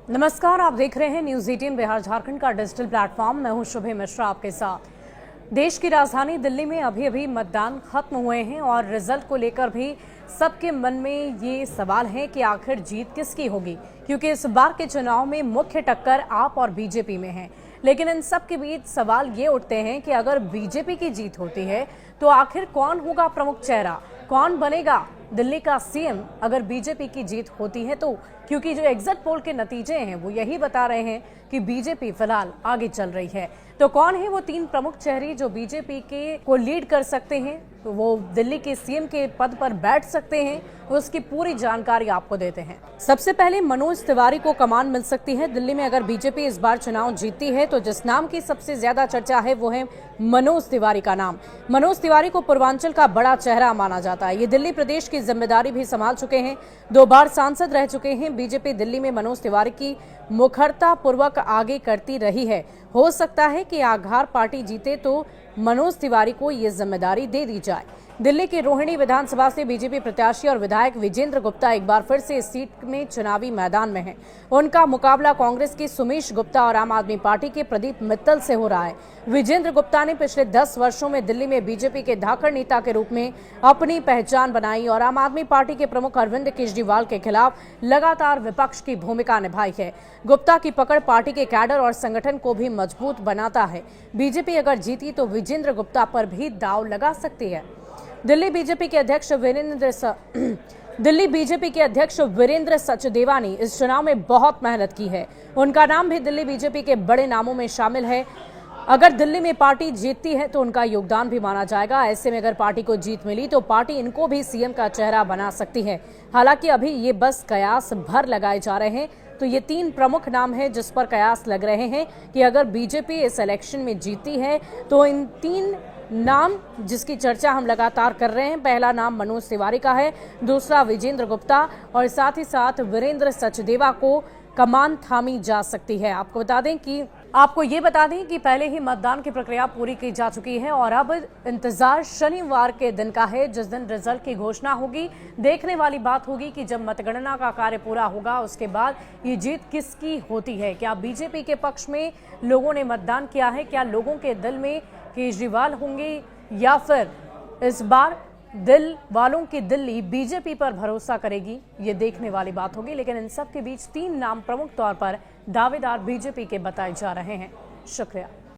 नमस्कार, आप देख रहे हैं न्यूज 18 बिहार झारखंड का डिजिटल प्लेटफॉर्म। मैं हूं शुभे मिश्रा आपके साथ। देश की राजधानी दिल्ली में अभी अभी मतदान खत्म हुए हैं और रिजल्ट को लेकर भी सबके मन में ये सवाल है कि आखिर जीत किसकी होगी, क्योंकि इस बार के चुनाव में मुख्य टक्कर आप और बीजेपी में है। लेकिन इन सब के बीच सवाल ये उठते हैं कि अगर बीजेपी की जीत होती है तो आखिर कौन होगा प्रमुख चेहरा, कौन बनेगा दिल्ली का सीएम अगर बीजेपी की जीत होती है तो। क्योंकि जो एग्जिट पोल के नतीजे हैं वो यही बता रहे हैं कि बीजेपी फिलहाल आगे चल रही है। तो कौन है वो तीन प्रमुख चेहरे जो बीजेपी के को लीड कर सकते हैं, तो वो दिल्ली के सीएम के पद पर बैठ सकते हैं, उसकी पूरी जानकारी आपको देते हैं। सबसे पहले मनोज तिवारी को कमान मिल सकती है दिल्ली में। अगर बीजेपी इस बार चुनाव जीतती है तो जिस नाम की सबसे ज्यादा चर्चा है वो है मनोज तिवारी का नाम। मनोज तिवारी को पूर्वांचल का बड़ा चेहरा माना जाता है। ये दिल्ली प्रदेश की जिम्मेदारी भी संभाल चुके हैं, 2 बार सांसद रह चुके हैं। बीजेपी दिल्ली में मनोज तिवारी की मुखरता पूर्वक आगे करती रही है। हो सकता है कि आघार पार्टी जीते तो मनोज तिवारी को ये जिम्मेदारी दे दी जाए। दिल्ली की रोहिणी विधानसभा से बीजेपी प्रत्याशी और विधायक विजेंद्र गुप्ता एक बार फिर से इस सीट में चुनावी मैदान में हैं। उनका मुकाबला कांग्रेस के सुमेश गुप्ता और आम आदमी पार्टी के प्रदीप मित्तल से हो रहा है। विजेंद्र गुप्ता ने पिछले 10 वर्षों में दिल्ली में बीजेपी के धाकड़ नेता के रूप में अपनी पहचान बनाई और आम आदमी पार्टी के प्रमुख अरविंद केजरीवाल के खिलाफ लगातार विपक्ष की भूमिका निभाई है। गुप्ता की पकड़ पार्टी के कैडर और संगठन को भी मजबूत बनाता है। बीजेपी अगर जीती तो विजेंद्र गुप्ता पर भी दांव लगा सकती है। दिल्ली बीजेपी के अध्यक्ष वीरेंद्र सचदेवा ने इस चुनाव में बहुत मेहनत की है। उनका नाम भी दिल्ली बीजेपी के बड़े नामों में शामिल है। अगर दिल्ली में पार्टी जीतती है तो उनका योगदान भी माना जाएगा। ऐसे में अगर पार्टी को जीत मिली तो पार्टी इनको भी सीएम का चेहरा बना सकती है। हालांकि अभी ये बस कयास भर लगाए जा रहे हैं। तो ये 3 प्रमुख नाम हैं जिस पर कयास लग रहे हैं कि अगर बीजेपी इस इलेक्शन में जीतती है तो इन 3 नाम जिसकी चर्चा हम लगातार कर रहे हैं, पहला नाम मनोज तिवारी का है, दूसरा विजेंद्र गुप्ता और साथ ही साथ वीरेंद्र सचदेवा को कमान थामी जा सकती है। आपको ये बता दें कि पहले ही मतदान की प्रक्रिया पूरी की जा चुकी है और अब इंतजार शनिवार के दिन का है, जिस दिन रिजल्ट की घोषणा होगी। देखने वाली बात होगी कि जब मतगणना का कार्य पूरा होगा उसके बाद ये जीत किसकी होती है। क्या बीजेपी के पक्ष में लोगों ने मतदान किया है, क्या लोगों के दिल में केजरीवाल होंगे या फिर इस बार दिल वालों की दिल्ली बीजेपी पर भरोसा करेगी, ये देखने वाली बात होगी। लेकिन इन सब के बीच 3 नाम प्रमुख तौर पर दावेदार बीजेपी के बताए जा रहे हैं। शुक्रिया।